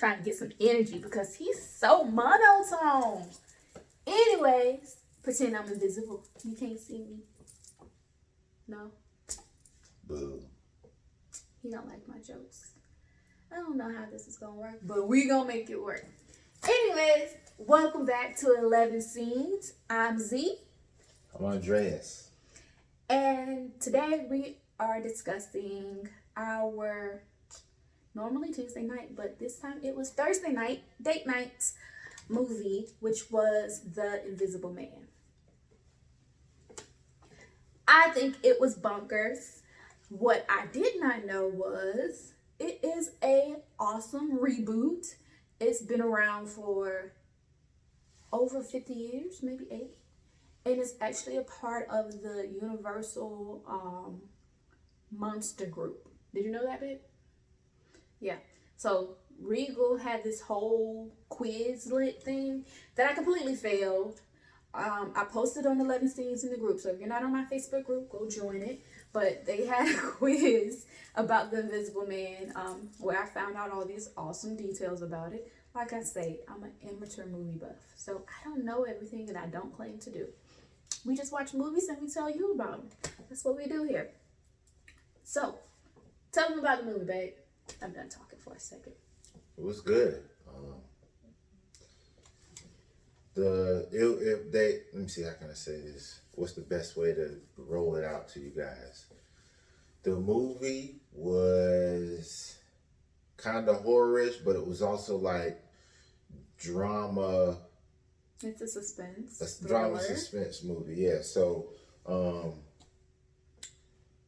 trying to get some energy because he's so monotone. Anyways, pretend I'm invisible. You can't see me. No? Boo. He don't like my jokes. I don't know how this is gonna work, but we gonna make it work. Anyways, welcome back to 11 Scenes. I'm Z. I'm Andreas. And today we are discussing our normally Tuesday night, but this time it was Thursday night, date night movie, which was The Invisible Man. I think it was bonkers. What I did not know was it is a awesome reboot. It's been around for over 50 years, maybe 80. And it's actually a part of the Universal Monster Group. Did you know that, babe? Yeah. So Regal had this whole Quizlet thing that I completely failed. I posted on 11 Scenes in the group, so if you're not on my Facebook group, go join it. But they had a quiz about the Invisible Man, where I found out all these awesome details about it. Like I say, I'm an amateur movie buff, so I don't know everything, and I don't claim to do. We just watch movies and we tell you about them. That's what we do here. So, tell them about the movie, babe. I'm done talking for a second. It was good. Let me see, how can I say this? What's the best way to roll it out to you guys? The movie was kind of horrorish, but it was also like drama. It's a suspense. Drama suspense movie, yeah. So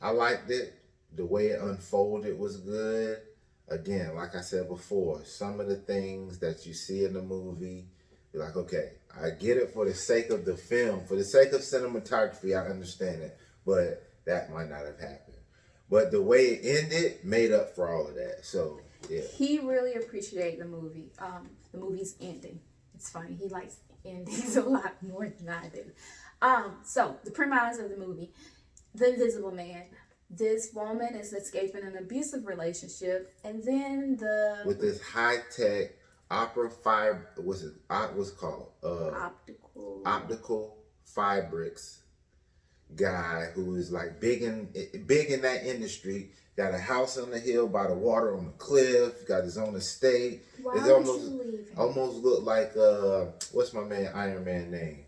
I liked it. The way it unfolded was good. Again, like I said before, some of the things that you see in the movie, you're like, okay, I get it for the sake of the film, for the sake of cinematography, I understand it, but that might not have happened. But the way it ended made up for all of that. So, yeah. He really appreciated the movie. The movie's ending. It's funny. He likes endings a lot more than I do. So, the premise of the movie, The Invisible Man. This woman is escaping an abusive relationship, and then with this high-tech opera what's it called? Optical fabrics guy who is like big in that industry. Got a house on the hill by the water on the cliff. Got his own estate. Why it's would you leave him? Almost look like what's my man Iron Man name?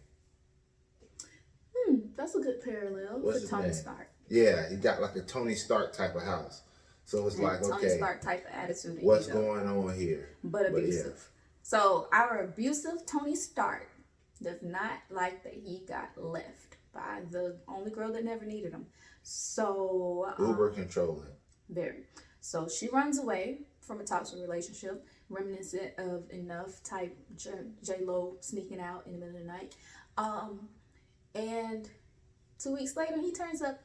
That's a good parallel for Tony Stark. Yeah, he got like a Tony Stark type of house. So it's like, okay, Tony Stark type of attitude. What's going on here? But abusive. Yeah. So our abusive Tony Stark does not like that he got left by the only girl that never needed him. So uber controlling. Very. So she runs away from a toxic relationship, reminiscent of Enough type J-Lo sneaking out in the middle of the night. And 2 weeks later, he turns up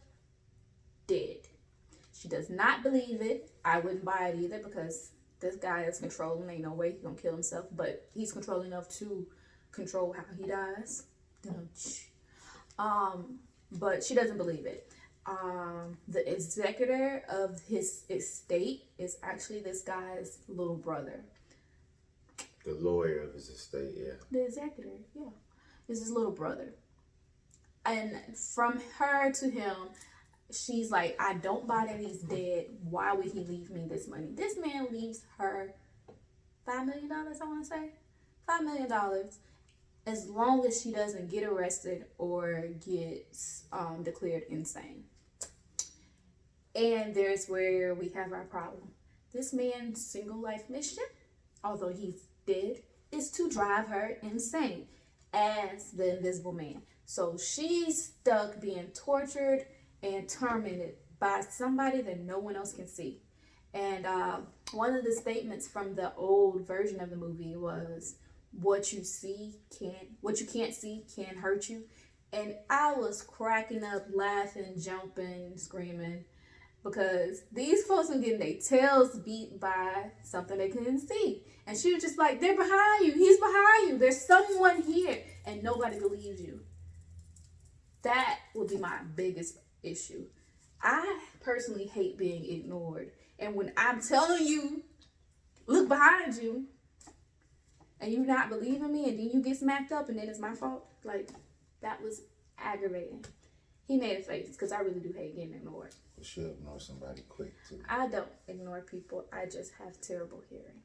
dead. She does not believe it. I wouldn't buy it either because this guy is controlling. Ain't no way he's gonna kill himself, but he's controlling enough to control how he dies. But she doesn't believe it. The executor of his estate is actually this guy's little brother. The lawyer of his estate, yeah. The executor, yeah, is his little brother. And from her to him, she's like, I don't buy that he's dead. Why would he leave me this money? This man leaves her $5 million, I want to say. $5 million. As long as she doesn't get arrested or gets declared insane. And there's where we have our problem. This man's single life mission, although he's dead, is to drive her insane as the Invisible Man. So she's stuck being tortured and tormented by somebody that no one else can see. And one of the statements from the old version of the movie was, what you can't see can hurt you. And I was cracking up, laughing, jumping, screaming, because these folks were getting their tails beat by something they couldn't see. And she was just like, they're behind you. He's behind you. There's someone here. And nobody believes you. That would be my biggest issue. I personally hate being ignored. And when I'm telling you look behind you and you not believing me, and then you get smacked up, and then it's my fault. Like, that was aggravating. He made a face because I really do hate getting ignored. You should ignore somebody quick too. I don't ignore people. I just have terrible hearing.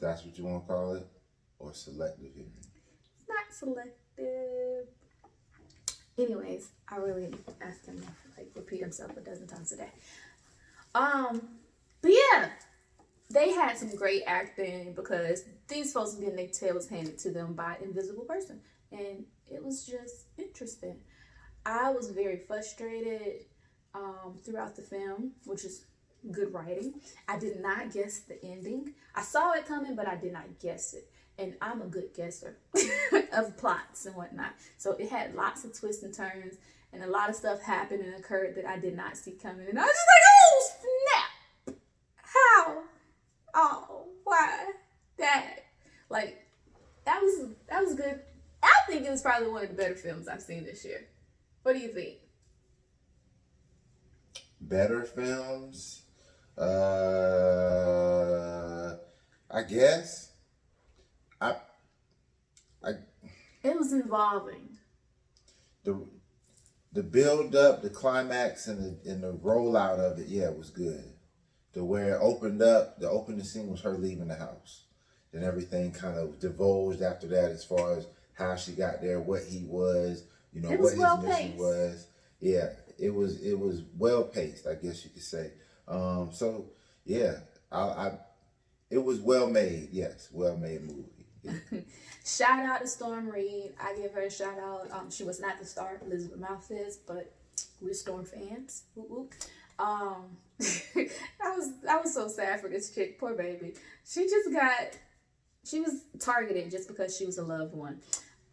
That's what you want to call it, or selective hearing? It's not selective. Anyways, I really asked him to like repeat himself a dozen times a day. But yeah, they had some great acting because these folks were getting their tails handed to them by an invisible person, and it was just interesting. I was very frustrated throughout the film, which is good writing. I did not guess the ending. I saw it coming, but I did not guess it. And I'm a good guesser of plots and whatnot. So it had lots of twists and turns, and a lot of stuff happened and occurred that I did not see coming. And I was just like, oh, snap! How? Oh, why? That? Like, that was good. I think it was probably one of the better films I've seen this year. What do you think? Better films? I guess. It was involving. The build up, the climax, and the rollout of it, yeah, it was good. To where it opened up, the opening scene was her leaving the house. Then everything kind of divulged after that as far as how she got there, what he was, what his mission was. Yeah, it was well paced, I guess you could say. So yeah, it was well made. Yes, well made movie. Yeah. Shout out to Storm Reid. I give her a shout out. She was not the star, Elizabeth Mouth is, but we're Storm fans. Woo-woo. I was so sad for this chick, poor baby. She was targeted just because she was a loved one.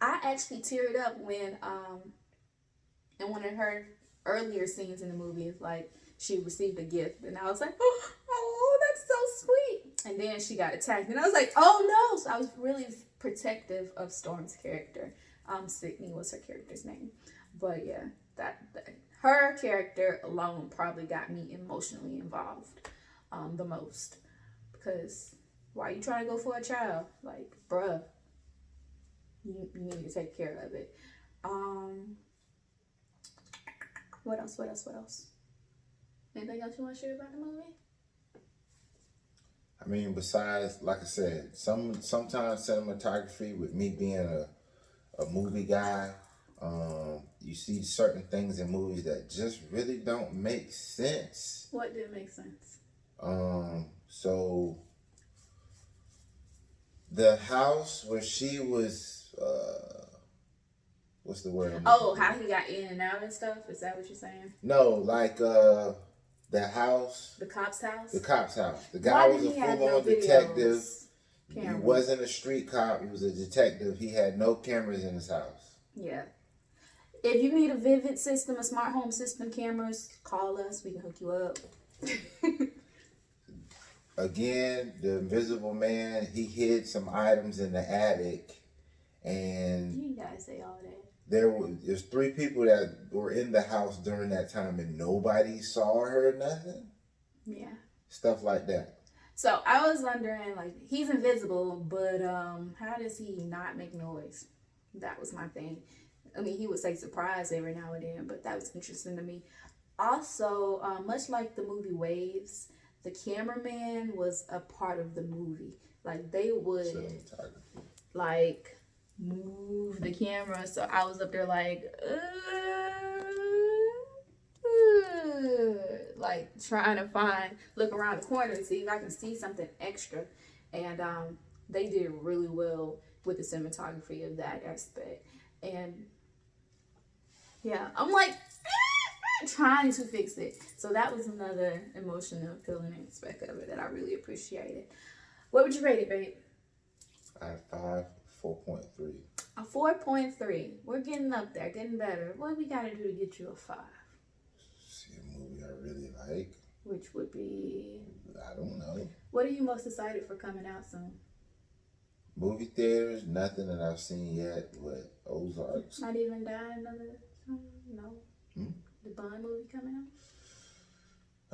I actually teared up when in one of her earlier scenes in the movie, like she received a gift, and I was like, oh, that's so sweet. And then she got attacked, and I was like, oh no. So I was really protective of Storm's character. Sydney was her character's name, but yeah, that her character alone probably got me emotionally involved the most, because why are you trying to go for a child? Like, bruh, you need to take care of it. What else? Anything else you want to share about the movie? I mean, besides, like I said, sometimes cinematography, with me being a movie guy, you see certain things in movies that just really don't make sense. What didn't make sense? So the house where she was, what's the word? Oh, how he got in and out and stuff? Is that what you're saying? No, like the house. The cop's house? The cop's house. The guy was a full-on detective. He wasn't a street cop. He was a detective. He had no cameras in his house. Yeah. If you need a Vivid system, a smart home system cameras, call us. We can hook you up. Again, the Invisible Man, he hid some items in the attic, and you guys say all that. There's 3 people that were in the house during that time, and nobody saw her or nothing. Yeah. Stuff like that. So I was wondering, like, he's invisible, but how does he not make noise? That was my thing. I mean, he would say surprise every now and then, but that was interesting to me. Also, much like the movie Waves, the cameraman was a part of the movie. Like, they would, like, move the camera. So I was up there like trying to look around the corner to see if I can see something extra. And they did really well with the cinematography of that aspect. And yeah, I'm like trying to fix it. So that was another emotional feeling aspect of it that I really appreciated. What would you rate it, babe? I have 4.3. A 4.3. We're getting up there, getting better. What do we got to do to get you a 5? See a movie I really like. Which would be? I don't know. What are you most excited for coming out soon? Movie theaters, nothing that I've seen yet. What? Ozarks? Not even Die Another? No. The Bond movie coming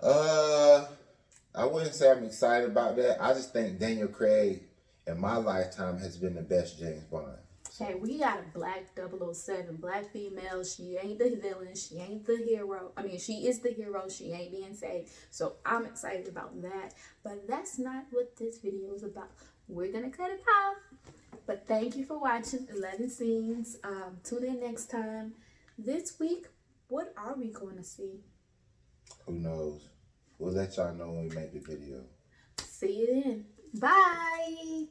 out? I wouldn't say I'm excited about that. I just think Daniel Craig in my lifetime has been the best James Bond. So, Hey, we got a black 007, black female. She ain't the villain. She ain't the hero. I mean, she is the hero. She ain't being saved. So I'm excited about that. But that's not what this video is about. We're going to cut it off. But thank you for watching 11 Scenes. Tune in next time. This week, what are we going to see? who knows? We'll let y'all know when we make the video. See you then. Bye.